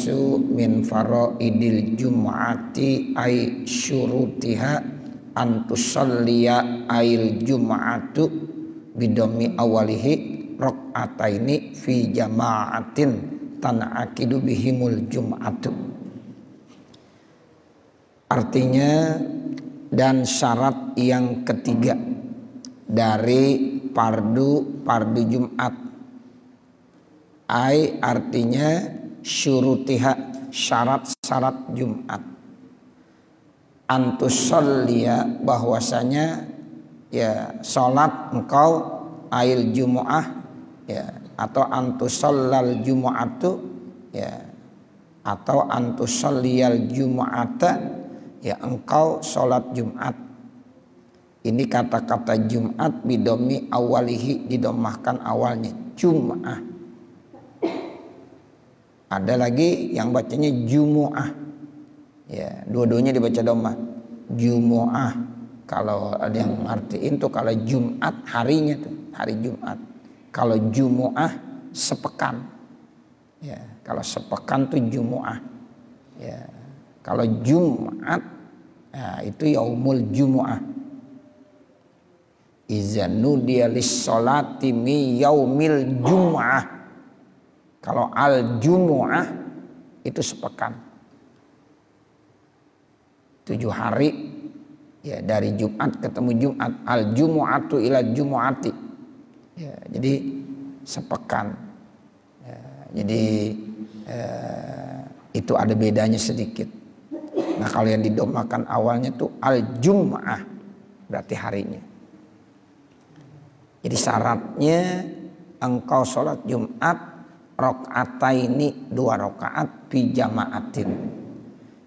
Walaisu min faraidil jum'ati ay syurutiha antusalliya ail jum'atu bidomi awalihi rok'ataini fi jama'atin tan'akidu bihimul jum'atu. Artinya, dan syarat yang ketiga dari fardu Jumat, ai artinya syurutiha, syarat-syarat Jumat, antusalliya bahwasanya ya salat engkau ail jumu'ah ya, atau antusallal jumu'atu ya, atau antusalliyal jumu'ata ya, engkau salat Jumat. Ini kata-kata Jumat bidomi awalihi, didomahkan awalnya Jum'ah. Ada lagi yang bacanya Jumu'ah ya, dua-duanya dibaca domah Jumu'ah. Kalau ada yang ngertiin tuh, kalau Jumat harinya tuh, hari Jumat. Kalau Jumu'ah sepekan ya, kalau sepekan tuh Jumu'ah ya. Kalau Jumat ya, itu yaumul Jumu'ah. Iza nudiya lis-sholati mi yaumil Jumu'ah. Kalau al-Jumu'ah itu sepekan, 7 hari ya, dari Jumat ketemu Jumat. Al-Jumu'atu ila Jumu'ati ya, jadi sepekan ya, jadi itu ada bedanya sedikit. Nah, kalau yang didomakan awalnya tuh al-Jum'ah, berarti harinya. Jadi syaratnya engkau sholat Jumat rok'ataini, 2 rakaat fi jama'atin.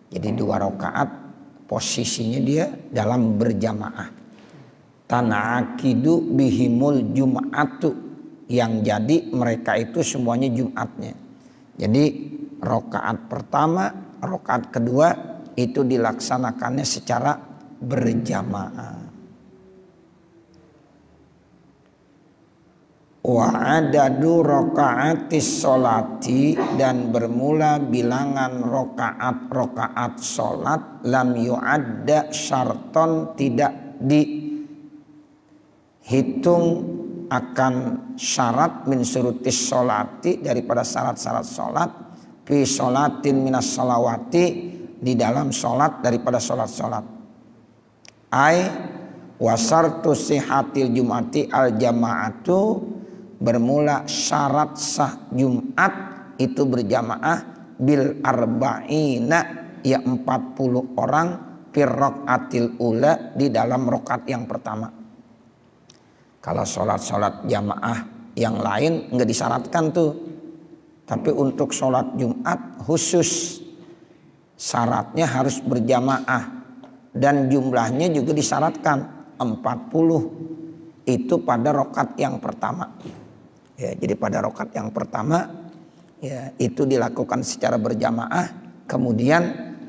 Jadi 2 rakaat posisinya dia dalam berjamaah. Tan'akidu bihimul jum'atu, yang jadi mereka itu semuanya Jumatnya. Jadi rakaat pertama, rakaat kedua itu dilaksanakannya secara berjamaah. Wa adadu raka'atis sholati, dan bermula bilangan rakaat sholat lam yu'adda syarton, tidak dihitung akan syarat min syurutis sholati, daripada syarat-syarat sholat fi sholatin minas sholawati, di dalam sholat daripada sholat-sholat. Ai wasartu sihatil jumati al jama'atu, bermula syarat sah Jumat itu berjamaah bil arba'ina ya 40 orang fir raqatil ula, di dalam rakaat yang pertama. Kalau sholat jamaah yang lain nggak disyaratkan tuh, tapi untuk sholat Jumat khusus syaratnya harus berjamaah, dan jumlahnya juga disyaratkan 40, itu pada rakaat yang pertama. Ya, jadi pada rakaat yang pertama ya itu dilakukan secara berjamaah, kemudian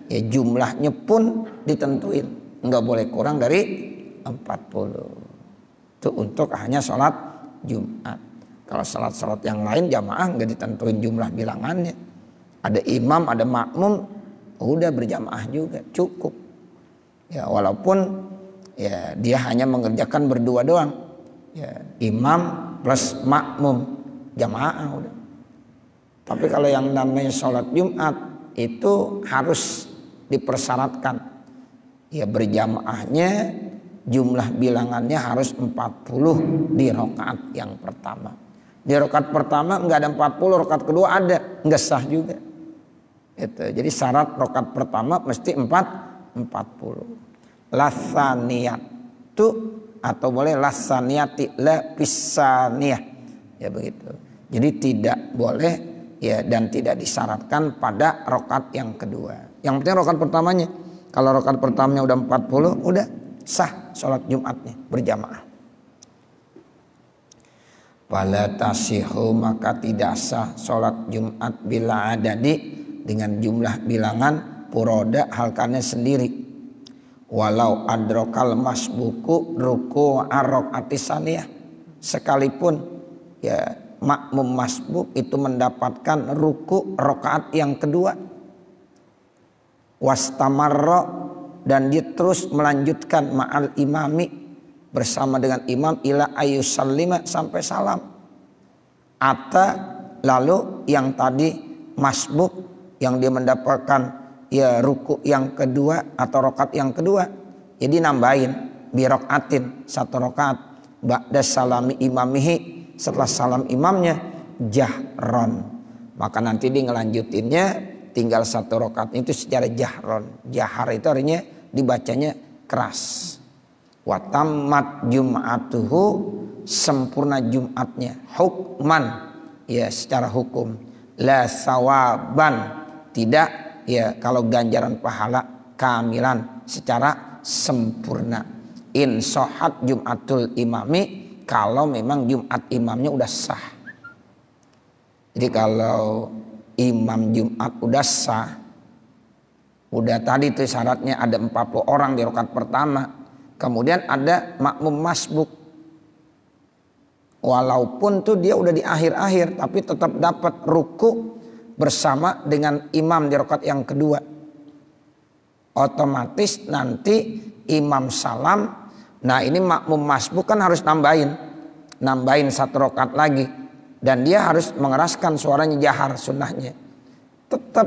ya jumlahnya pun ditentuin, nggak boleh kurang dari 40. Itu untuk hanya sholat Jumat. Kalau sholat yang lain jamaah nggak ditentuin jumlah bilangannya. Ada imam, ada makmum, udah berjamaah juga cukup. Ya, walaupun ya dia hanya mengerjakan berdua doang. Ya, imam plus makmum jamaah udah. Tapi kalau yang namanya sholat Jumat itu harus dipersyaratkan ya, berjamaahnya jumlah bilangannya harus 40 di rakaat yang pertama. Di rakaat pertama enggak ada 40, rakaat kedua ada, enggak sah juga. Itu. Jadi syarat rakaat pertama mesti 40. Lasaniyatu, atau boleh lasaniyati la pisaniyah. Ya begitu. Jadi tidak boleh ya, dan tidak disyaratkan pada rakaat yang kedua. Yang penting rakaat pertamanya. Kalau rakaat pertamanya udah 40, udah sah sholat Jumatnya berjamaah. Fala tasihu, maka tidak sah sholat Jumat bila adadi, dengan jumlah bilangan puroda halkannya sendiri. Walau adrokal masbuku ruku arok atisaniyah, sekalipun ya makmum masbuk itu mendapatkan ruku rakaat yang kedua. Wastamarra, dan dia terus melanjutkan ma'al imami, bersama dengan imam, ila ayusallima, sampai salam. Lalu yang tadi masbuk yang dia mendapatkan ya ruku yang kedua atau rakaat yang kedua, jadi nambahin birokaatin, satu rakaat, ba'da salami imamihi, setelah salam imamnya, jahron. Maka nanti dia ngelanjutinnya tinggal satu rakaat itu secara jahron. Jahar itu artinya dibacanya keras. Watammat jum'atuhu, sempurna Jumatnya. Hukman, ya secara hukum. La sawaban, tidak ya kalau ganjaran pahala, kamilan, secara sempurna. In sohat Jumatul imami, kalau memang Jumat imamnya udah sah. Jadi kalau imam Jumat udah sah, udah tadi itu syaratnya ada 40 orang di rakaat pertama, kemudian ada makmum masbuk, walaupun tuh dia udah di akhir-akhir tapi tetap dapat ruku bersama dengan imam di rakaat yang kedua, otomatis nanti imam salam. Nah ini makmum masbuk kan harus nambahin satu rakaat lagi, dan dia harus mengeraskan suaranya jahar sunnahnya. Tetap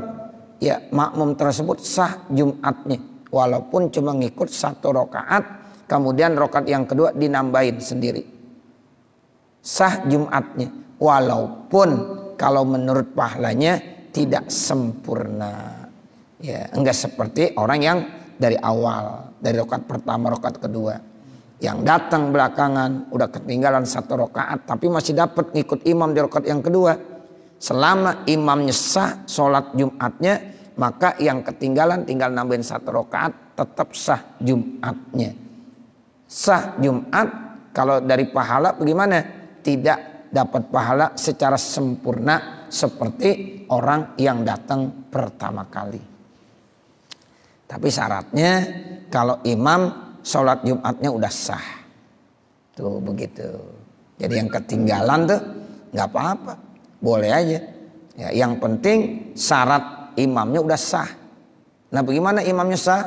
ya makmum tersebut sah Jumatnya, walaupun cuma ngikut satu rakaat, kemudian rakaat yang kedua dinambahin sendiri. Sah Jumatnya, walaupun kalau menurut pahalanya tidak sempurna. Ya, enggak seperti orang yang dari awal, dari rakaat pertama, rakaat kedua. Yang datang belakangan udah ketinggalan satu rakaat tapi masih dapat ngikut imam di rakaat yang kedua. Selama imamnya sah sholat Jumatnya, maka yang ketinggalan tinggal nambahin satu rakaat, tetap sah Jumatnya. Sah Jumat kalau dari pahala bagaimana? Tidak dapat pahala secara sempurna seperti orang yang datang pertama kali. Tapi syaratnya kalau imam sholat Jumatnya udah sah. Tuh begitu. Jadi yang ketinggalan tuh nggak apa-apa, boleh aja. Ya, yang penting syarat imamnya udah sah. Nah bagaimana imamnya sah?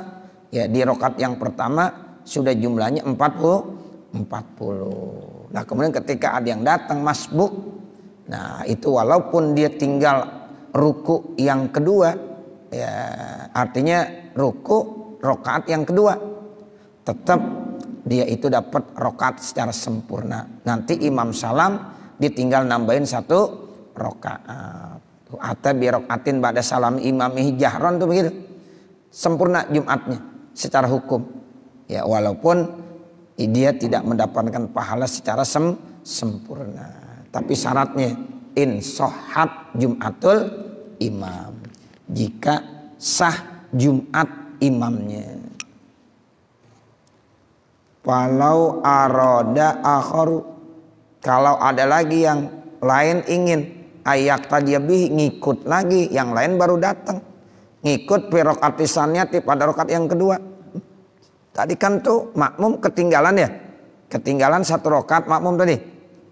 Ya di rakaat yang pertama sudah jumlahnya 40. Nah kemudian ketika ada yang datang masbuk, nah itu walaupun dia tinggal ruku yang kedua, ya artinya ruku rakaat yang kedua, tetap dia itu dapat rakaat secara sempurna. Nanti imam salam ditinggal nambahin satu rakaat. Atau bi rakaatin ba'da salam imamihi jahron tuh begitu. Sempurna Jumatnya secara hukum. Ya walaupun dia tidak mendapatkan pahala secara sempurna. Tapi syaratnya in sohat Jumatul imam. Jika sah Jumat imamnya. Walau aroda akharu, kalau ada lagi yang lain ingin ayak tadi ngikut lagi, yang lain baru datang ngikut pirokati saniyati pada rakaat yang kedua. Tadi kan tuh makmum ketinggalan satu rakaat makmum tadi,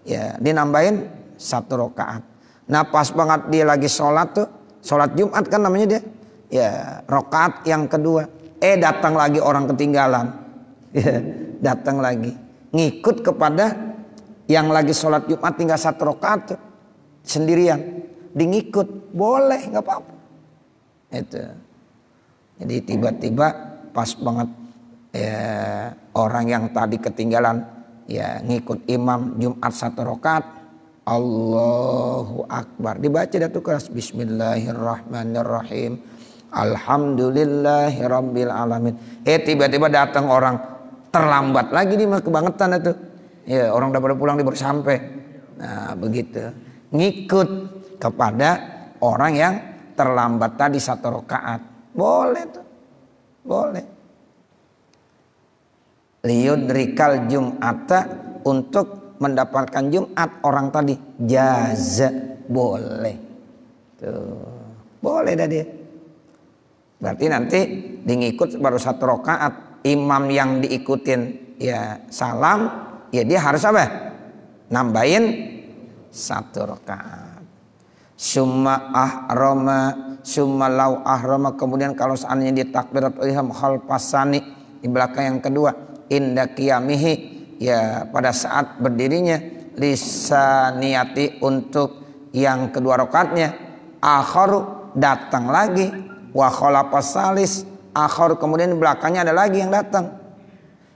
ya dinambahin satu rakaat. Nah pas banget dia lagi sholat tuh, sholat Jumat kan namanya dia, ya rakaat yang kedua, datang lagi orang ketinggalan, ya datang lagi ngikut kepada yang lagi sholat Jumat tinggal satu rakaat tuh, sendirian, ngikut boleh, nggak apa-apa. Itu jadi tiba-tiba pas banget ya, orang yang tadi ketinggalan ya ngikut imam Jumat satu rakaat, Allahu Akbar, dibaca dah tuh keras, Bismillahirrahmanirrahim, Alhamdulillahirabbil alamin. Tiba-tiba datang orang terlambat lagi, nih kebangetan itu. Ya orang udah pada pulang, dia baru sampai. Nah begitu, ngikut kepada orang yang terlambat tadi satu rakaat, boleh tuh, boleh. Liyudrikal Jum'ata, untuk mendapatkan Jumat orang tadi, jaza, boleh. Tuh, boleh dah dia. Berarti nanti ngikut baru satu rakaat, imam yang diikutin ya salam, ya dia harus apa? Nambahin 1 rakaat. Summa lau ahrama, kemudian kalau seandainya dia takbiratul ihram khalfasani, di belakang yang kedua, inda qiyamihi, ya pada saat berdirinya, lisaniyati, untuk yang kedua rakaatnya, akharu, datang lagi, wa khalafas salis, akharu, kemudian di belakangnya ada lagi yang datang.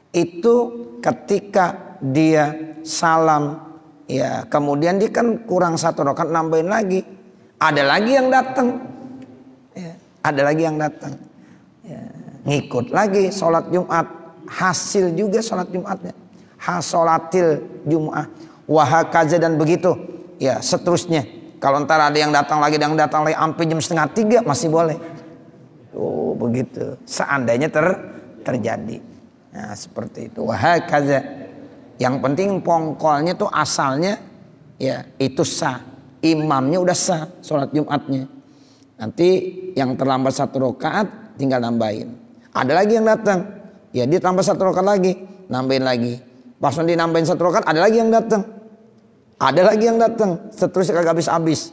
Itu ketika dia salam, ya kemudian dia kan kurang 1 rakaat, nambahin lagi, ada lagi yang datang, ya, ada lagi yang datang, ya, ngikut lagi sholat Jumat, hasil juga sholat Jumatnya, hasolatil Jum'ah, wahakaza, dan begitu, ya seterusnya. Kalau ntar ada yang datang lagi, sampai jam 2:30 masih boleh. Oh begitu, seandainya terjadi. Nah seperti itu, wahakaza. Yang penting pongkolnya tuh asalnya, ya itu sah, imamnya udah sah sholat Jumatnya. Nanti yang terlambat 1 rakaat tinggal nambahin. Ada lagi yang datang, ya dia tambah 1 rakaat lagi, nambahin lagi. Pas nanti nambahin 1 rakaat, ada lagi yang datang, ada lagi yang datang, seterusnya kagak habis-habis,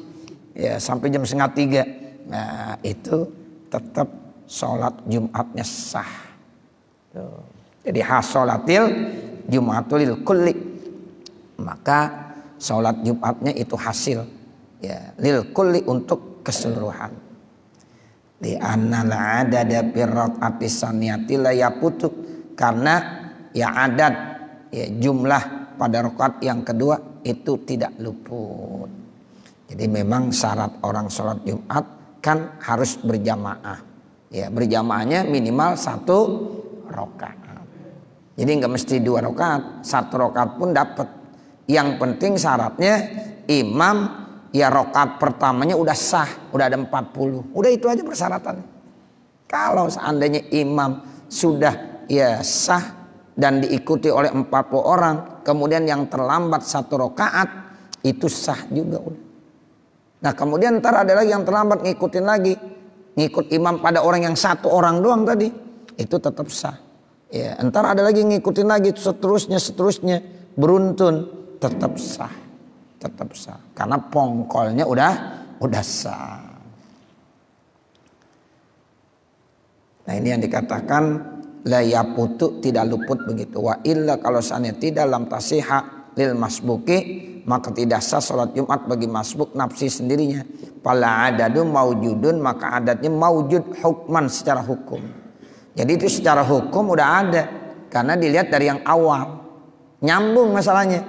ya sampai jam 2:30. Nah itu tetap sholat Jumatnya sah. Tuh. Jadi hasolatil Jumatul kulli, maka sholat Jumatnya itu hasil, ya lil kulli, untuk keseluruhan. Di annal adada bir raq'ati saniyati la yaputu, karena ya adat, ya jumlah pada rakaat yang kedua itu tidak luput. Jadi memang syarat orang sholat Jumat kan harus berjamaah, ya berjamaahnya minimal 1 rakaat. Jadi nggak mesti 2 rakaat, 1 rakaat pun dapat. Yang penting syaratnya imam, ya rakaat pertamanya udah sah, udah ada 40. Udah itu aja persyaratannya. Kalau seandainya imam sudah ya sah dan diikuti oleh 40 orang, kemudian yang terlambat 1 rakaat, itu sah juga udah. Nah kemudian ntar ada lagi yang terlambat, ngikutin lagi, ngikut imam pada orang yang 1 orang doang tadi, itu tetap sah. Ya, entar ada lagi ngikutin lagi, seterusnya beruntun, tetap sah, karena pongkolnya udah sah. Nah ini yang dikatakan la yaputu, tidak luput begitu. Wa illa, kalau seandainya tidak, lam tasiha lil masbuki, maka tidak sah sholat Jumat bagi masbuk nafsi sendirinya. Fala adadu maujudun, maka adatnya maujud hukman, secara hukum. Jadi itu secara hukum udah ada, karena dilihat dari yang awal, nyambung masalahnya.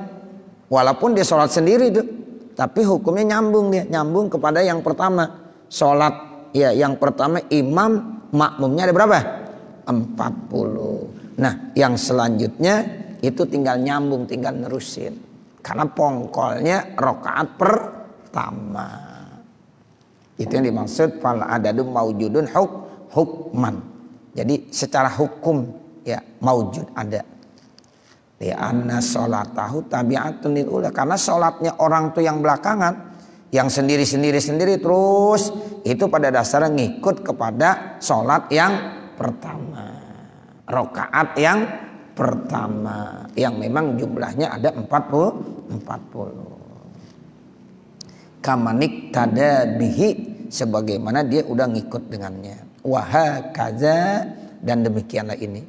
Walaupun dia sholat sendiri itu, tapi hukumnya nyambung, dia nyambung kepada yang pertama. Sholat ya yang pertama imam, makmumnya ada berapa? 40. Nah yang selanjutnya itu tinggal nyambung, tinggal nerusin, karena pongkolnya rakaat pertama. Itu yang dimaksud fal adadu maujudun hukman. Jadi secara hukum ya maujud ada. Li anna sholatahu tabi'atun lil ula, karena sholatnya orang tuh yang belakangan, yang sendiri terus, itu pada dasarnya ngikut kepada sholat yang pertama, rakaat yang pertama, yang memang jumlahnya ada 40. Kamanik tada bihi, sebagaimana dia udah ngikut dengannya. Wahakaza, dan demikianlah ini.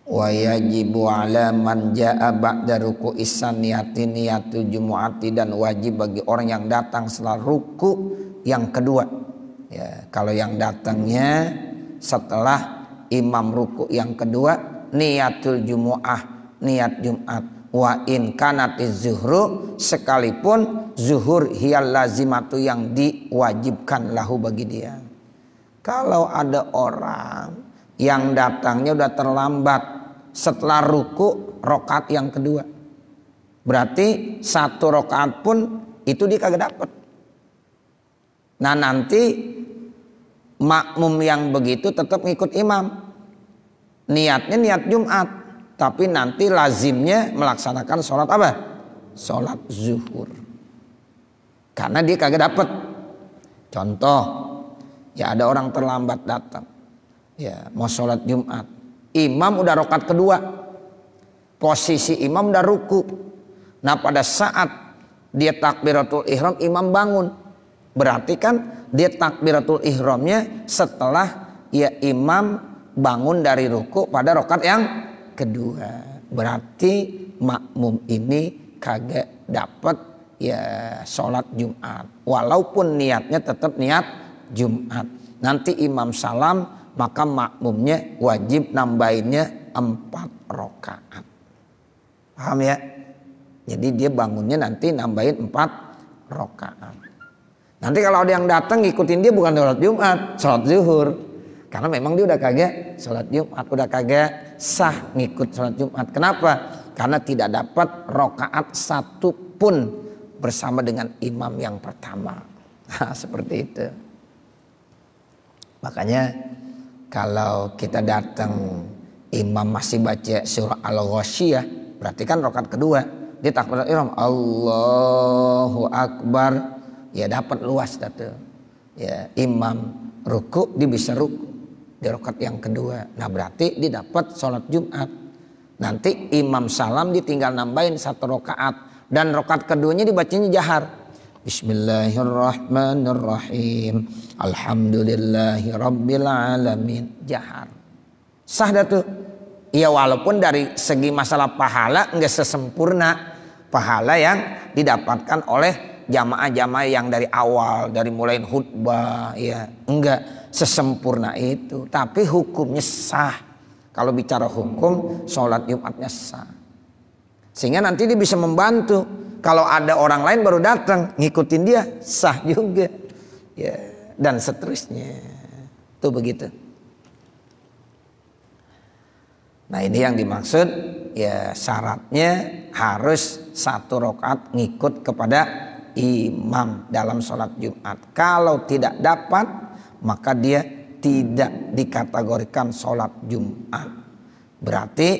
Wa yajibu ala man jaa ba'da ruku'is saniyati niyatul jumu'ati, dan wajib bagi orang yang datang setelah ruku yang kedua. Ya, kalau yang datangnya setelah imam ruku yang kedua, niyatul jumu'ah, niat Jumat. Wa in kanatiz zuhru, sekalipun zuhur hiyal lazimatu, yang diwajibkan lahu bagi dia. Kalau ada orang yang datangnya udah terlambat setelah ruku rakaat yang kedua, berarti 1 rakaat pun itu dia kagak dapat. Nah nanti makmum yang begitu tetap ngikut imam, niatnya niat Jumat, tapi nanti lazimnya melaksanakan sholat apa? Sholat zuhur, karena dia kagak dapat. Contoh, ya ada orang terlambat datang, ya mau sholat Jumat, imam udah rakaat kedua, posisi imam udah ruku. Nah pada saat dia takbiratul ihram, imam bangun. Berarti kan dia takbiratul ihramnya setelah ya imam bangun dari ruku pada rakaat yang kedua. Berarti makmum ini kagak dapat ya sholat Jumat. Walaupun niatnya tetap niat Jumat. Nanti imam salam, maka makmumnya wajib nambahinnya 4 rakaat. Paham ya? Jadi dia bangunnya nanti nambahin 4 rakaat. Nanti kalau ada yang datang ngikutin dia bukan sholat Jumat, sholat zuhur. Karena memang dia udah kagak sholat Jumat, udah kagak sah ngikut sholat Jumat. Kenapa? Karena tidak dapat rakaat 1 pun bersama dengan imam yang pertama. Nah, seperti itu. Makanya kalau kita datang imam masih baca surah Al-Ghasyiyah, berarti kan rakaat kedua. Dia takbiratul ihram, Allahu Akbar. Ya dapat luas datu. Ya imam ruku dia bisa ruku di rakaat yang kedua. Nah berarti dia dapat sholat Jumat. Nanti imam salam ditinggal nambahin 1 rakaat dan rakaat keduanya dibacanya jahar. Bismillahirrahmanirrahim. Alhamdulillahi rabbil alamin. Jahar. Sah dah tuh. Ya walaupun dari segi masalah pahala enggak sesempurna pahala yang didapatkan oleh jamaah-jamaah yang dari awal, dari mulai khutbah, ya enggak sesempurna itu. Tapi hukumnya sah. Kalau bicara hukum, sholat Jumatnya sah. Sehingga nanti dia bisa membantu. Kalau ada orang lain baru datang, ngikutin dia, sah juga. Ya, dan seterusnya. Tuh begitu. Nah ini yang dimaksud, ya syaratnya harus 1 rakaat ngikut kepada imam dalam sholat Jumat. Kalau tidak dapat, maka dia tidak dikategorikan sholat Jumat. Berarti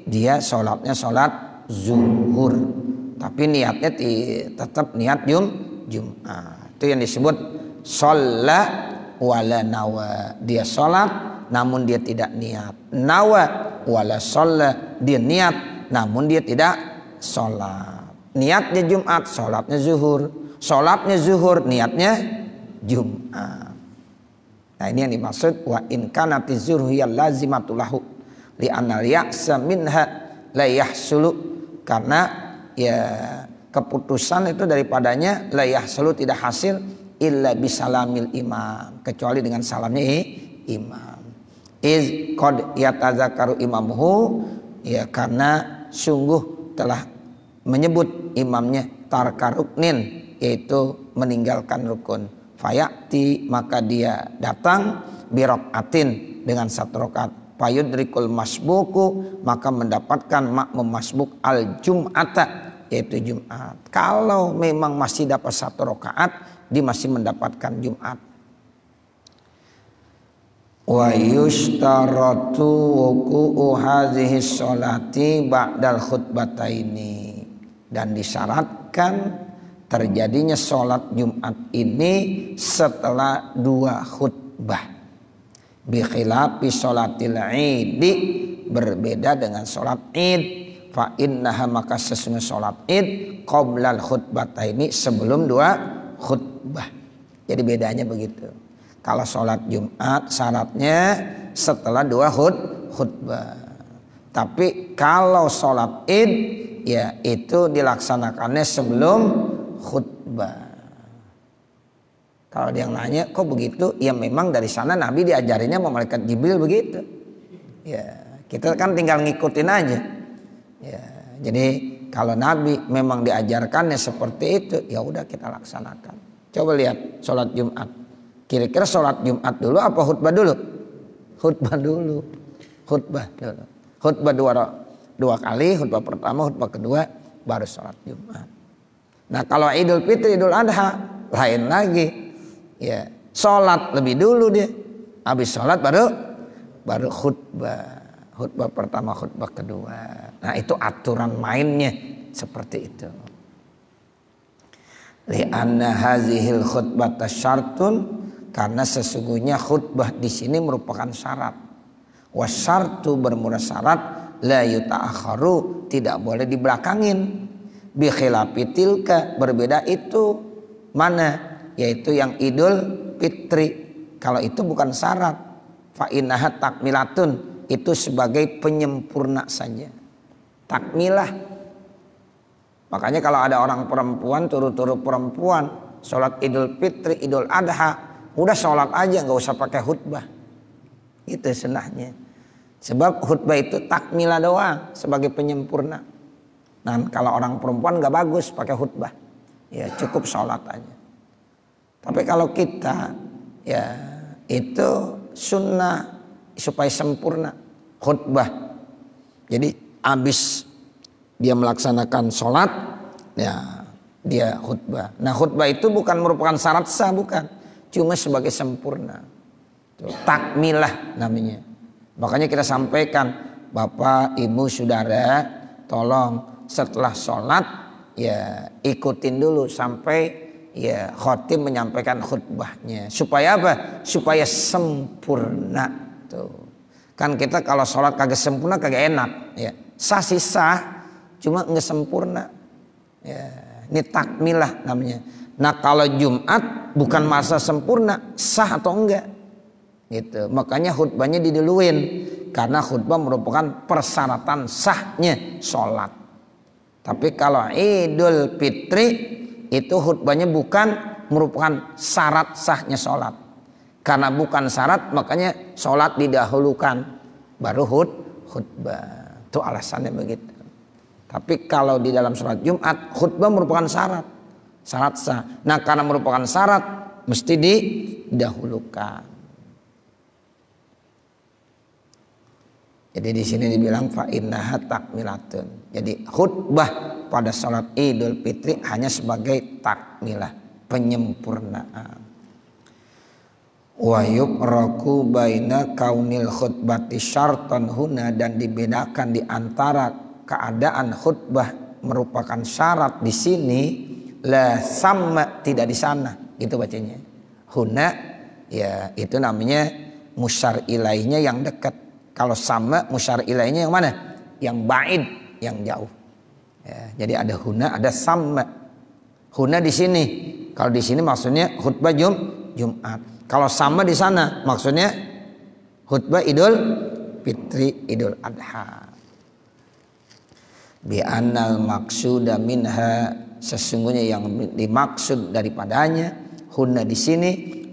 dia sholatnya sholat zuhur. Tapi niatnya tetap niat Jumat. Itu yang disebut sholat wala nawa. Dia sholat namun dia tidak niat. Nawa wala sholat. Dia niat namun dia tidak sholat. Niatnya Jumat, sholatnya zuhur. Sholatnya zuhur, niatnya Jumat. Nah ini yang dimaksud wa in kanati zuhur hiya lazimatu lahu li anna ya'sa minha la yahsulu. Karena ya keputusan itu daripadanya la yahsulu tidak hasil illa bisalamil imam, kecuali dengan salamnya imam. Iz qad yatazakaru imamuhu, ya karena sungguh telah menyebut imamnya tarka ruknin, yaitu meninggalkan rukun. Fayati, maka dia datang birokaatin dengan 1 rakaat. Fayudrikul masbuku, maka mendapatkan makmum masbuk al jum'ata, yaitu Jumat. Kalau memang masih dapat 1 rakaat, dia masih mendapatkan Jumat. Wa yushtaratu wuqu'u hadhihi sholati ba'dal khutbataini, dan disyaratkan terjadinya sholat Jumat ini setelah 2 khutbah. Bi khilafi sholatil idi, berbeda dengan sholat id. Fa innaha, maka sesungguhnya sholat id qoblal khutbataini, sebelum 2 khutbah. Jadi bedanya begitu. Kalau sholat Jumat syaratnya setelah 2 khutbah. Tapi kalau sholat id, ya itu dilaksanakannya sebelum khutbah. Kalau dia yang nanya kok begitu, ya memang dari sana Nabi diajarinnya sama malaikat Jibril begitu. Ya kita kan tinggal ngikutin aja. Ya jadi kalau Nabi memang diajarkannya seperti itu, ya udah kita laksanakan. Coba lihat sholat Jumat. Kira-kira sholat Jumat dulu apa khutbah dulu? Khutbah dulu. Khutbah dulu. Khutbah 2 kali, khutbah pertama, khutbah kedua, baru sholat Jumat. Nah kalau Idul Fitri, Idul Adha, lain lagi. Ya, sholat lebih dulu dia. Habis sholat baru khutbah. Khutbah pertama, khutbah kedua. Nah itu aturan mainnya seperti itu. Li'anna hazihil khutbata syartun, karena sesungguhnya khutbah di sini merupakan syarat. Wasyartu, bermula syarat, la yuta'akharu, tidak boleh dibelakangin. Bi khilafi tilka, berbeda itu. Mana? Yaitu yang Idul Fitri. Kalau itu bukan syarat. Fa innaha takmilatun, itu sebagai penyempurna saja. Takmilah. Makanya kalau ada orang perempuan, turu-turu perempuan, sholat Idul Fitri, Idul Adha, udah sholat aja, nggak usah pakai khutbah. Itu sunnahnya. Sebab khutbah itu takmilah doang, sebagai penyempurna. Nah kalau orang perempuan nggak bagus pakai khutbah, ya cukup sholat aja. Tapi kalau kita, ya itu sunnah supaya sempurna khutbah. Jadi habis dia melaksanakan sholat, ya dia khutbah. Nah khutbah itu bukan merupakan syarat sah, bukan, cuma sebagai sempurna. Takmilah namanya. Makanya kita sampaikan, Bapak, Ibu, Saudara, tolong setelah sholat ya ikutin dulu sampai ya khotib menyampaikan khutbahnya. Supaya apa? Supaya sempurna. Tuh. Kan kita kalau sholat kagak sempurna kagak enak. Ya. Sah sih sah, cuma nggak sempurna. Ya. Ini takmilah namanya. Nah kalau Jumat bukan masa sempurna, sah atau enggak? Gitu. Makanya khutbahnya diduluin karena khutbah merupakan persyaratan sahnya sholat. Tapi kalau Idul Fitri itu khutbahnya bukan merupakan syarat sahnya sholat. Karena bukan syarat makanya sholat didahulukan baru khutbah. Itu alasannya begitu. Tapi kalau di dalam sholat Jumat khutbah merupakan syarat sah. Nah karena merupakan syarat mesti didahulukan. Jadi di sini dibilang fa innaha takmilatun. Jadi khutbah pada salat Idul Fitri hanya sebagai takmilah, penyempurnaan. Wa yubraku baina kaunil khutbati syartan huna, dan dibedakan di antara keadaan khutbah merupakan syarat di sini, la sama tidak di sana, gitu bacanya. Huna ya itu namanya musyar ilaihnya yang dekat. Kalau sama musyar ilaihnya yang mana? Yang ba'id, yang jauh. Ya, jadi ada huna, ada sama. Huna di sini. Kalau di sini maksudnya khutbah Jumat. Kalau sama di sana maksudnya khutbah Idul Fitri, Idul Adha. Bi annal maqsuda minha, sesungguhnya yang dimaksud daripadanya huna di sini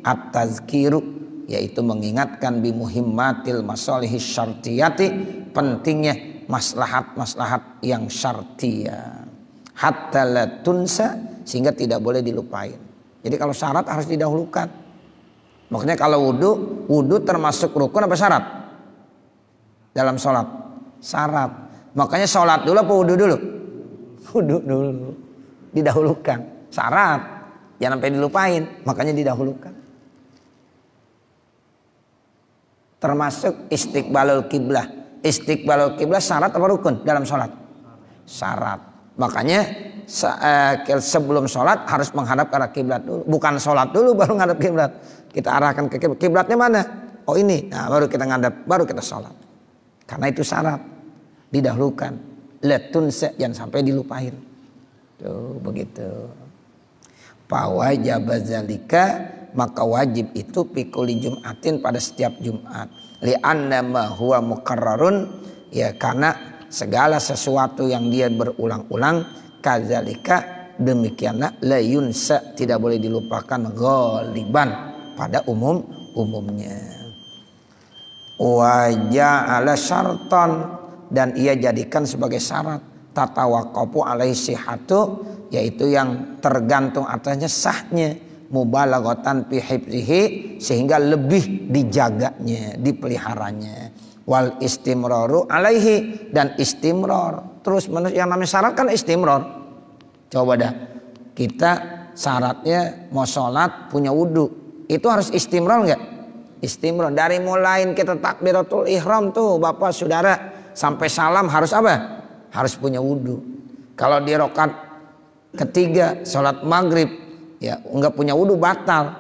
at-tazkiru, yaitu mengingatkan bimuhimmatil masalihis syartiyati, pentingnya maslahat-maslahat yang syartiyah, hatta la tunsa, sehingga tidak boleh dilupain. Jadi kalau syarat harus didahulukan. Makanya kalau wudu termasuk rukun apa syarat? Dalam sholat syarat. Makanya sholat dulu apa wudu dulu? Wudu dulu, didahulukan. Syarat, jangan sampai dilupain, makanya didahulukan. Termasuk istiqbalul kiblah. Istiqbalul kiblah syarat apa rukun dalam sholat? Syarat. Makanya sebelum sholat harus menghadap ke arah kiblat dulu. Bukan sholat dulu baru menghadap kiblat. Kita arahkan ke kiblat. Kiblatnya mana? Oh ini. Nah baru kita ngadap, baru kita sholat. Karena itu syarat. Didahulukan. Letunse, jangan sampai dilupain. Tuh begitu. Fawajaba zalika, maka wajib itu pikuli Jumatin pada setiap Jumat. Li'anna ma huwa mukarrarun, ya karena segala sesuatu yang dia berulang-ulang, kadzalika demikianlah la yunsa, tidak boleh dilupakan ghaliban pada umumnya. Wa ja'ala syartan, dan ia jadikan sebagai syarat tatawaqafu alaihi sihhatu, yaitu yang tergantung atasnya sahnya, mubalaghatan fi hifzihi, sehingga lebih dijaganya, dipeliharanya, wal istimraru alaihi, dan istimrar terus menerus. Yang namanya syarat kan istimrar. Coba dah, kita syaratnya mau sholat punya wudu, itu harus istimrar enggak? Istimrar dari mulai kita takbiratul ihram tuh Bapak Saudara sampai salam harus apa? Harus punya wudu. Kalau di rakaat ketiga sholat maghrib ya enggak punya wudu batal.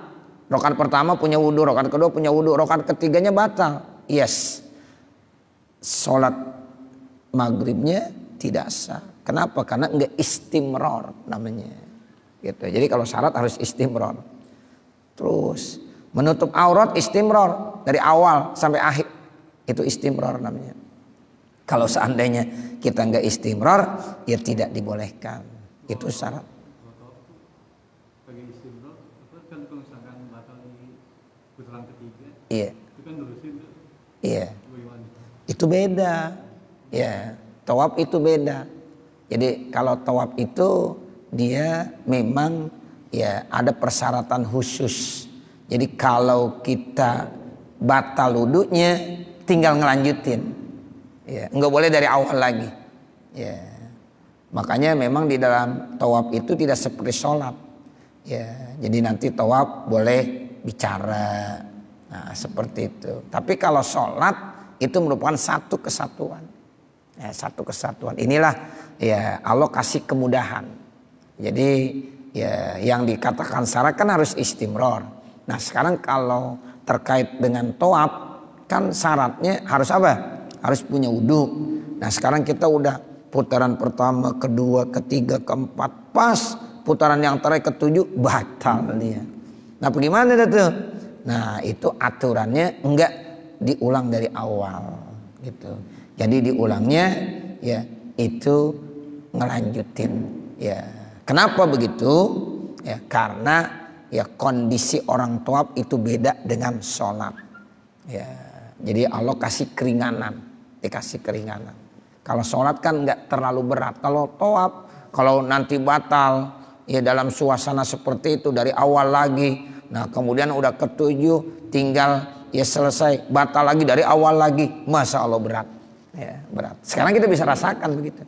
Rakaat pertama punya wudu, rakaat kedua punya wudu, rakaat ketiganya batal. Yes. Sholat maghribnya tidak sah Kenapa? Karena enggak istimror namanya. Gitu. Jadi kalau syarat harus istimror. Terus menutup aurat istimror dari awal sampai akhir. Itu istimror namanya. Kalau seandainya kita enggak istimror, ya tidak dibolehkan. Itu syarat. Bagi istimror, kan kalau misalkan batal di putaran ketiga, Iya. itu kan nerusin. Iya. Itu beda. Ya, tawaf itu beda. Jadi kalau tawaf itu dia memang ya ada persyaratan khusus. Jadi kalau kita batal wudunya tinggal ngelanjutin. Ya, enggak boleh dari awal lagi. Ya. Makanya memang di dalam tawaf itu tidak seperti sholat. Ya, jadi nanti tawaf boleh bicara. Nah, seperti itu. Tapi kalau sholat itu merupakan satu kesatuan. Ya, satu kesatuan. Inilah ya Allah kasih kemudahan. Jadi ya yang dikatakan syarat kan harus istimror. Nah, sekarang kalau terkait dengan tawaf kan syaratnya harus apa? Harus punya wudu. Nah, sekarang kita udah putaran pertama, kedua, ketiga, keempat, pas putaran yang terakhir ketujuh batal dia. Nah, bagaimana tuh? Nah, itu aturannya enggak diulang dari awal gitu. Jadi diulangnya ya itu ngelanjutin ya. Kenapa begitu? Ya karena ya kondisi orang tawaf itu beda dengan sholat. Ya, jadi Allah kasih keringanan, dikasih keringanan. Kalau sholat kan nggak terlalu berat. Kalau tawaf, kalau nanti batal ya dalam suasana seperti itu dari awal lagi. Nah kemudian udah ketujuh tinggal ya selesai batal lagi dari awal lagi. Masya Allah berat. Ya, berat. Sekarang kita bisa rasakan begitu.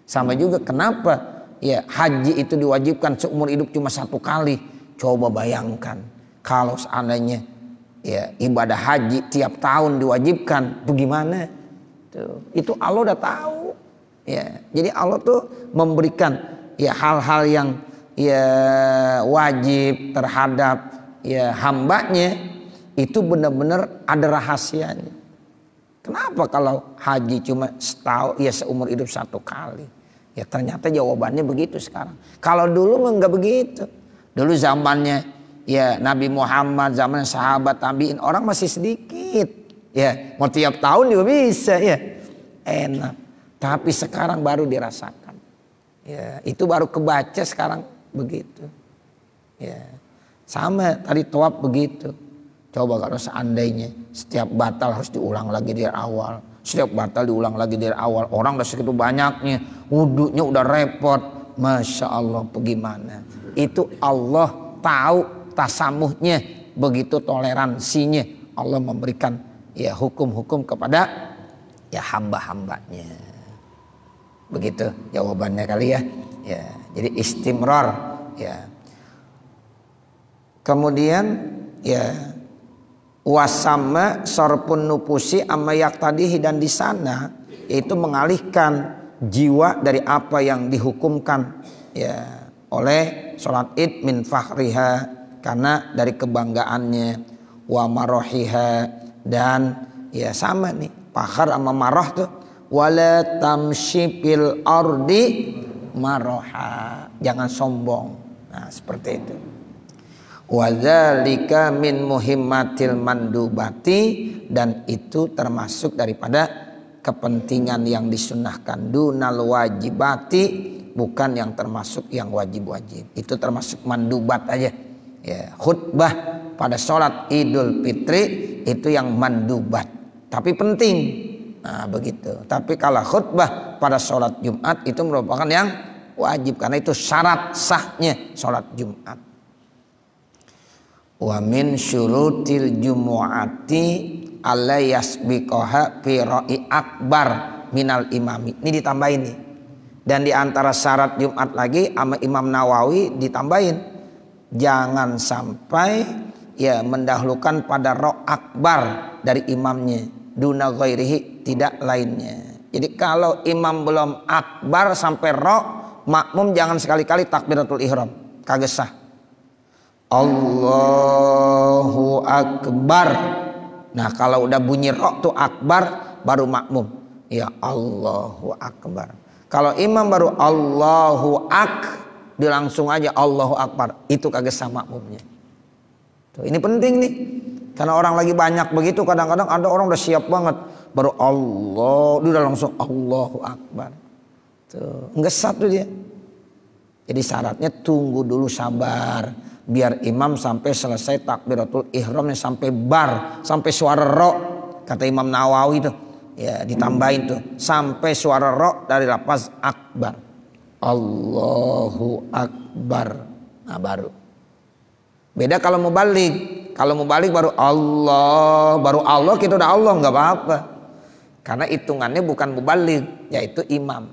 Sama juga kenapa ya haji itu diwajibkan seumur hidup cuma satu kali. Coba bayangkan kalau seandainya ya ibadah haji tiap tahun diwajibkan, bagaimana? Tuh, itu Allah udah tahu. Ya, jadi Allah tuh memberikan ya hal-hal yang ya wajib terhadap ya hambanya itu benar-benar ada rahasianya. Kenapa kalau haji cuma setahun ya seumur hidup satu kali? Ya ternyata jawabannya begitu sekarang. Kalau dulu enggak begitu. Dulu zamannya ya Nabi Muhammad, zaman sahabat tabi'in orang masih sedikit. Ya, mau tiap tahun juga bisa ya. Enak. Tapi sekarang baru dirasakan. Ya, itu baru kebaca sekarang begitu. Ya. Sama tadi tawaf begitu. Coba kalau seandainya setiap batal harus diulang lagi dari awal. Setiap batal diulang lagi dari awal. Orang udah segitu banyaknya. Wudunya udah repot. Masya Allah bagaimana. Itu Allah tahu tasamuhnya. Begitu toleransinya. Allah memberikan ya hukum-hukum kepada ya hamba-hambanya. Begitu jawabannya kali ya. Ya, jadi istimrar ya. Kemudian ya wasama sorpun nupusi amayak tadihi, dan di sana itu mengalihkan jiwa dari apa yang dihukumkan ya oleh sholat id min fakhriha, karena dari kebanggaannya, wa marohiha, dan ya sama nih fakhar sama maroh tuh, wala tamshi fil ardi maroha, jangan sombong. Nah seperti itu. Wadzalika min muhimmatil mandubati, dan itu termasuk daripada kepentingan yang disunahkan, dunal wajibati, bukan yang termasuk yang wajib-wajib. Itu termasuk mandubat aja. Ya, khutbah pada sholat Idul Fitri itu yang mandubat, tapi penting. Nah begitu. Tapi kalau khutbah pada sholat Jumat itu merupakan yang wajib, karena itu syarat sahnya sholat Jumat. Wa min syurutil jumu'ati alla yasbiqaha fi ra'i akbar minal imami. Ini ditambahin nih. Dan di antara syarat Jumat lagi sama Imam Nawawi ditambahin, jangan sampai ya mendahulukan pada ro' akbar dari imamnya, duna ghairihi, tidak lainnya. Jadi kalau imam belum akbar sampai ro', makmum jangan sekali-kali takbiratul ihram, kagak sah. Allahu Akbar. Nah kalau udah bunyi ro' tuh akbar, baru makmum ya Allahu Akbar. Kalau imam baru Allahu Ak, dia langsung aja Allahu Akbar, itu kagak sama makmumnya. Tuh, ini penting nih. Karena orang lagi banyak begitu, kadang-kadang ada orang udah siap banget, baru Allah, dia udah langsung Allahu Akbar. Tuh, enggak satu dia. Jadi syaratnya tunggu dulu, sabar, biar imam sampai selesai takbiratul ihramnya, sampai bar, sampai suara ro, kata Imam Nawawi tuh, ya ditambahin tuh, sampai suara ro dari lafaz akbar, Allahu Akbar. Nah baru. Beda kalau mau balik. Kalau mau balik baru Allah kita udah Allah, nggak apa-apa. Karena hitungannya bukan mubalik, yaitu imam.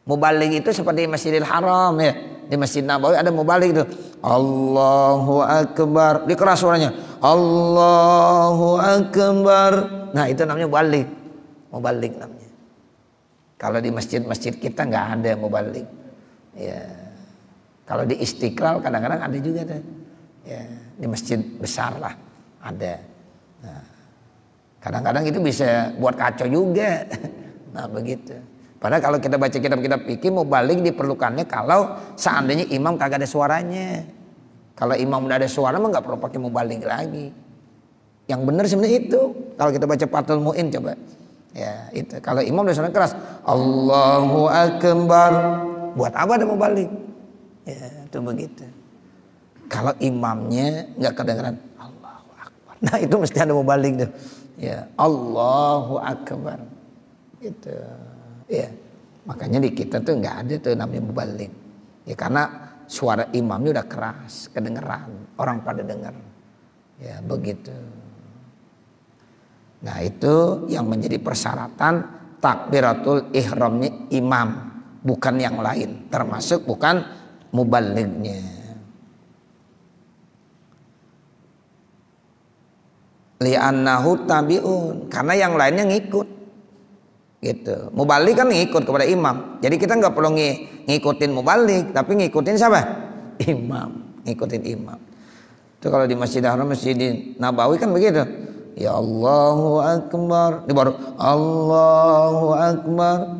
Mubalik itu seperti di Masjidil Haram ya. Di Masjid Nabawi ada mubalik itu. Allahu Akbar. Dikeras suaranya. Allahu Akbar. Nah itu namanya mubalik. Mubalik namanya. Kalau di masjid-masjid kita nggak ada mubalik. Ya. Kalau di Istiqlal kadang-kadang ada juga tuh. Ya, di masjid besar lah ada. Nah, kadang-kadang itu bisa buat kacau juga. Nah begitu. Padahal kalau kita baca kitab-kitab fikih, mau balik diperlukannya kalau seandainya imam kagak ada suaranya. Kalau imam udah ada suara mah nggak perlu pakai mau balik lagi. Yang benar sebenarnya itu. Kalau kita baca Fathul Mu'in coba. Ya itu. Kalau imam udah suara keras, Allahu Akbar. Buat apa ada mau balik? Ya itu begitu. Kalau imamnya nggak kedengeran Allahu Akbar, nah itu mesti ada mau balik tuh. Ya Allahu Akbar. Itu. Ya makanya di kita tuh nggak ada tuh namanya mubalik. Ya karena suara imamnya udah keras, kedengeran, orang pada dengar. Ya begitu. Nah itu yang menjadi persyaratan takbiratul ihramnya imam, bukan yang lain, termasuk bukan mubalignya. Li'annahu tabi'un, karena yang lainnya ngikut gitu. Mubalik kan ngikut kepada imam, jadi kita nggak perlu ngikutin mubalik, tapi ngikutin siapa? Imam, ngikutin imam. Itu kalau di Masjidil Haram, Masjid Nabawi kan begitu. Ya Allahu Akbar, ini baru Allahu Akbar.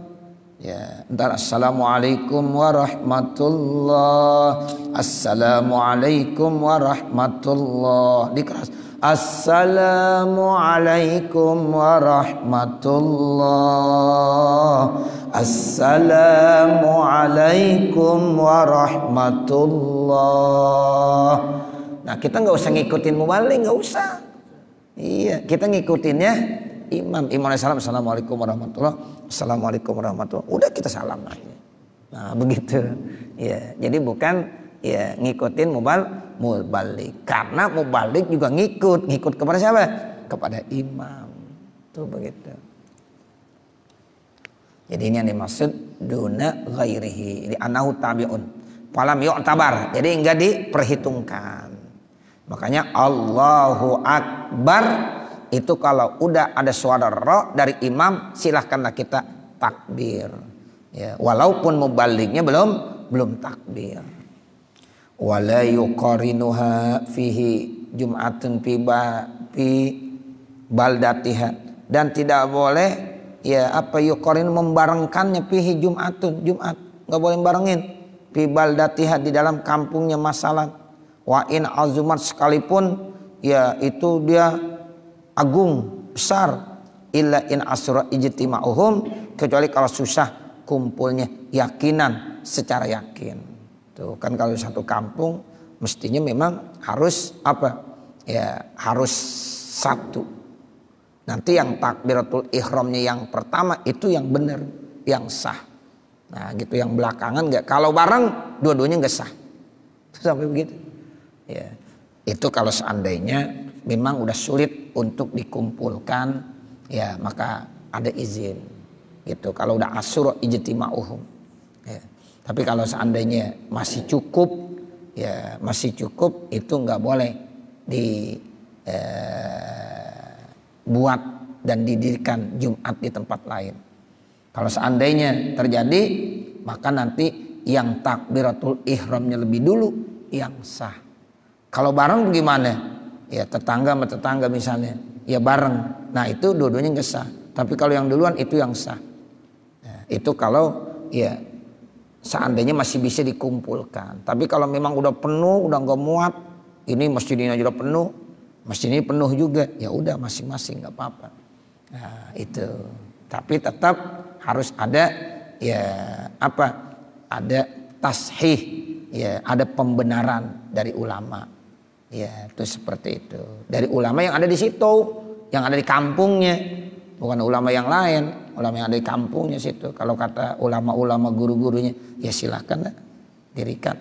Ya, ntar Assalamualaikum warahmatullah, Assalamualaikum warahmatullah, dikeras Assalamualaikum warahmatullah, Assalamualaikum warahmatullah. Nah kita nggak usah ngikutin mubalik, nggak usah. Iya kita ngikutinnya imam. Imam Assalamualaikum warahmatullah, Assalamualaikum warahmatullah. Udah kita salam aja. Nah begitu. Ya jadi bukan ya ngikutin mubalik, karena mubalik juga ngikut kepada siapa? Kepada imam. Tuh begitu. Jadi ini yang dimaksud duna ghairihi, di anahu tabi'un falam yu'tabar, jadi enggak diperhitungkan. Makanya Allahu Akbar itu kalau udah ada suara ro dari imam silahkanlah kita takbir ya, walaupun mubaliknya belum takbir. Wala yuqarinuha fihi jum'atun fi baldatiha, dan tidak boleh ya apa yuqarin membarengkannya fihi jum'atun, Jumat enggak boleh barengin fi baldatiha di dalam kampungnya masalah. Wa in azumat, sekalipun ya itu dia agung besar, illa in asra ijtima'uhum, kecuali kalau susah kumpulnya yakinan secara yakin. Tuh kan kalau satu kampung mestinya memang harus apa? Ya harus satu. Nanti yang takbiratul ihramnya yang pertama itu yang benar, yang sah. Nah gitu, yang belakangan enggak. Kalau bareng dua-duanya enggak sah. Sampai begitu. Ya. Itu kalau seandainya memang udah sulit untuk dikumpulkan, ya maka ada izin. Gitu. Kalau udah asyura ijtima'uhum. Ya. Tapi kalau seandainya masih cukup, ya masih cukup, itu nggak boleh dibuat dan didirikan Jumat di tempat lain. Kalau seandainya terjadi, maka nanti yang takbiratul ihramnya lebih dulu yang sah. Kalau bareng bagaimana? Ya tetangga sama tetangga misalnya, ya bareng. Nah itu dua-duanya nggak sah. Tapi kalau yang duluan itu yang sah. Nah, itu kalau ya seandainya masih bisa dikumpulkan. Tapi kalau memang udah penuh, udah nggak muat, ini masjid ini aja udah penuh, masjid ini penuh juga, ya udah masing-masing nggak apa-apa. Nah, itu. Tapi tetap harus ada ya apa? Ada tashih, ya ada pembenaran dari ulama. Ya, itu seperti itu. Dari ulama yang ada di situ, yang ada di kampungnya, bukan ulama yang lain, ulama yang ada di kampungnya situ. Kalau kata ulama-ulama guru-gurunya, ya silakan dirikan,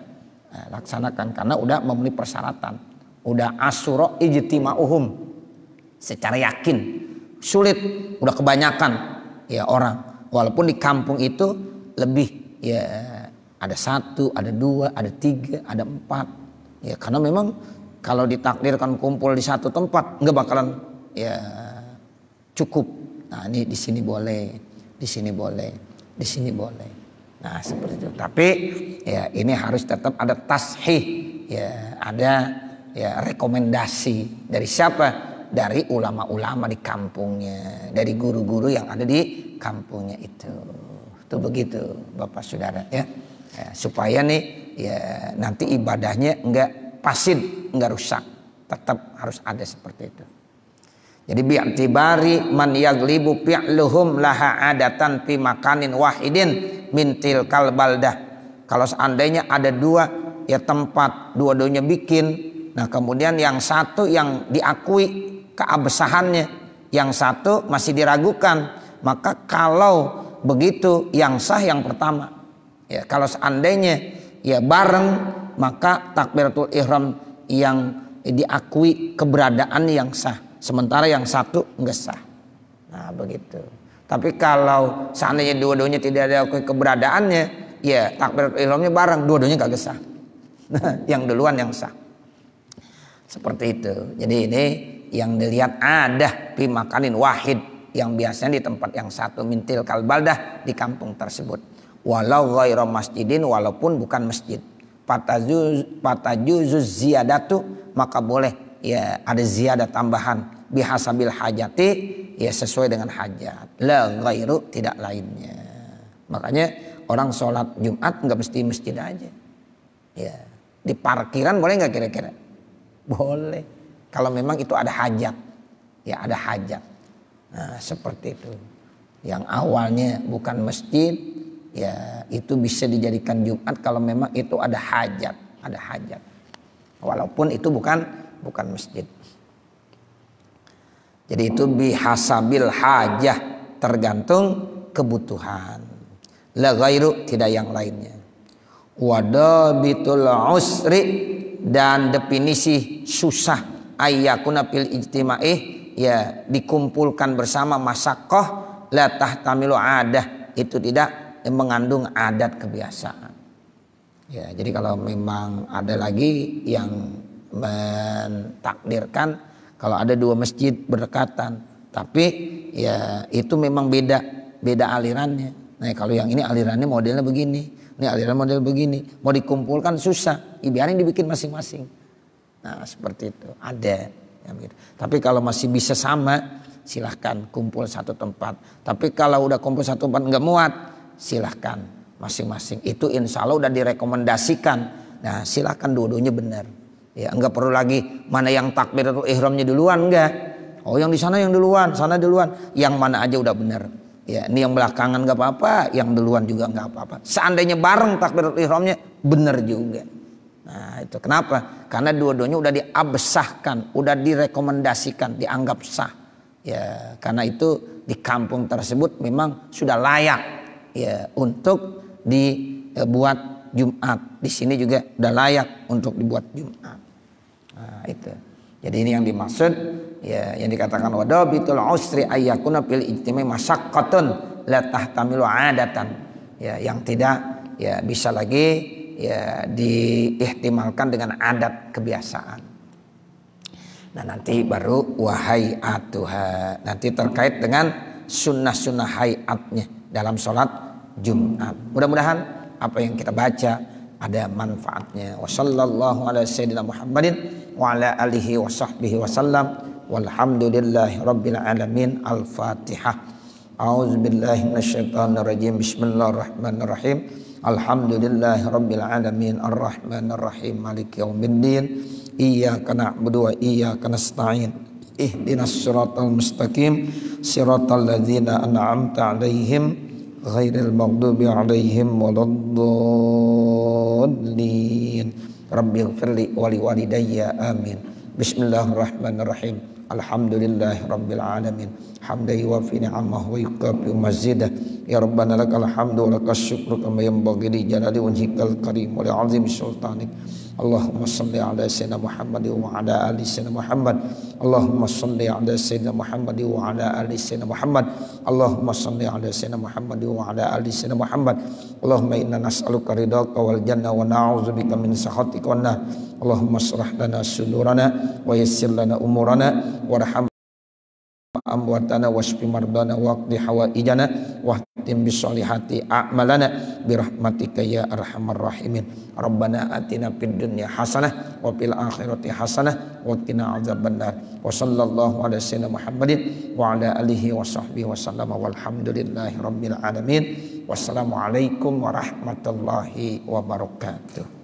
laksanakan karena udah memenuhi persyaratan. Udah asyura ijtima'uhum secara yakin. Sulit, udah kebanyakan ya orang. Walaupun di kampung itu lebih ya ada 1, ada 2, ada 3, ada 4. Ya karena memang kalau ditakdirkan kumpul di satu tempat nggak bakalan ya cukup. Nah ini di sini boleh, di sini boleh, di sini boleh. Nah seperti itu. Tapi ya ini harus tetap ada tashih, ya ada ya rekomendasi dari siapa? Dari ulama-ulama di kampungnya, dari guru-guru yang ada di kampungnya itu. Itu begitu Bapak Saudara ya. Ya supaya nih ya nanti ibadahnya enggak pasid, enggak rusak, tetap harus ada seperti itu. Jadi bi'tibari man yaglibu fi'luhum laha adatan fi makanin wahidin min tilkal baldah. Kalau seandainya ada 2 ya tempat, dua-duanya bikin, nah kemudian yang satu yang diakui keabsahannya, yang satu masih diragukan, maka kalau begitu yang sah yang pertama. Ya kalau seandainya ya bareng, maka takbiratul ihram yang diakui keberadaan yang sah, sementara yang satu enggak sah. Nah begitu. Tapi kalau seandainya dua-duanya tidak diakui keberadaannya, ya takbiratul ihramnya bareng, dua-duanya kagak sah. Yang duluan yang sah. Seperti itu. Jadi ini yang dilihat ada fi makanin wahid, yang biasanya di tempat yang satu, mintil kalbaldah, di kampung tersebut. Walau ghairu masjidin, walaupun bukan masjid. Patajuzuz ziyadatu, maka boleh ya ada ziyadah tambahan bihasabil hajati, ya sesuai dengan hajat. La ghairu, tidak lainnya. Makanya orang sholat Jumat nggak mesti masjid aja. Ya di parkiran boleh nggak kira-kira? Boleh. Kalau memang itu ada hajat, ya ada hajat. Nah seperti itu. Yang awalnya bukan masjid, ya itu bisa dijadikan Jumat kalau memang itu ada hajat, ada hajat. Walaupun itu bukan masjid. Jadi itu bihasabil hajah, tergantung kebutuhan. La ghairu, tidak yang lainnya. Wadabitul usri, dan definisi susah ayyakuna fil ijtima'ih, ya dikumpulkan bersama masakoh, la tahtamilu adah, itu tidak mengandung adat kebiasaan. Ya, jadi kalau memang ada lagi yang mentakdirkan kalau ada 2 masjid berdekatan, tapi ya itu memang beda alirannya. Nah kalau yang ini alirannya modelnya begini, ini aliran model begini, mau dikumpulkan susah, biarin dibikin masing-masing. Nah seperti itu ada yang begitu. Tapi kalau masih bisa sama, silahkan kumpul satu tempat. Tapi kalau udah kumpul satu tempat nggak muat, silahkan masing-masing. Itu insya Allah udah direkomendasikan. Nah silahkan dua-duanya benar. Ya enggak perlu lagi mana yang takbiratul ihramnya duluan, enggak. Oh yang di sana yang duluan, sana duluan. Yang mana aja udah benar. Ya ini yang belakangan enggak apa-apa, yang duluan juga enggak apa-apa. Seandainya bareng takbiratul ihramnya benar juga. Nah itu kenapa? Karena dua-duanya udah diabsahkan, udah direkomendasikan, dianggap sah. Ya karena itu di kampung tersebut memang sudah layak ya untuk dibuat Jumat. Di sini juga udah layak untuk dibuat Jumat. Nah, itu. Jadi ini yang dimaksud ya yang dikatakan wadabitul usri ayyakuna fil ijtimai masyaqqatun la tahtamilu adatan. Ya yang tidak ya bisa lagi ya diihtimalkan dengan adat kebiasaan. Nah nanti baru wahai atuha, nanti terkait dengan sunnah-sunnah hayatnya dalam sholat Jumat. Mudah-mudahan apa yang kita baca ada manfaatnya. Wassallallahu ala sayyidina Muhammadin wa ala alihi wa sahbihi wasallam. Walhamdulillahi rabbil alamin. Al-Fatihah. A'udzubillahi minasyaitonirrajim. Bismillahirrahmanirrahim. Alhamdulillahirabbil alamin arrahmanirrahim maliki yaumiddin. Iyyaka na'budu wa iyyaka nasta'in. Ihdinas siratal mustaqim siratal ladzina an'amta 'alaihim ghairil maghdubi 'alaihim waladdallin. Rabbighfirli wa liwalidayya amin. Bismillahirrahmanirrahim. Alhamdulillahirabbil alamin hamdan yuwafi ni'amahu wa yukafi mazidah. Ya Rabbana lakal hamdu wa lakas syukru kama yanbaghi li jalali wajhikal karim wa li 'azimi sultanik. Allahumma salli ala sayyidina Muhammad wa ala ali sayyidina Muhammad. Allahumma salli ala sayyidina Muhammad wa ala ali sayyidina Muhammad. Allahumma salli ala sayyidina Muhammad wa ala ali sayyidina Muhammad. Allahumma inna nas'aluka ridhaka wal jannah wa na'udzubika min sakhatika wan nar. Allahumma shrah lana sudurana wa yassir lana umurana warham amwatana washfi mardana waqdi hawaijana wahtim bisolihati a'malana birahmatika ya arhamar rahimin. Rabbana atina fid dunya hasanah wa fil akhirati hasanah wa qina azabannar. Wa sallallahu ala sayyidina Muhammadin wa ala alihi wa sahbihi wa sallama walhamdulillahi rabbil alamin. Wassalamualaikum warahmatullahi wabarakatuh.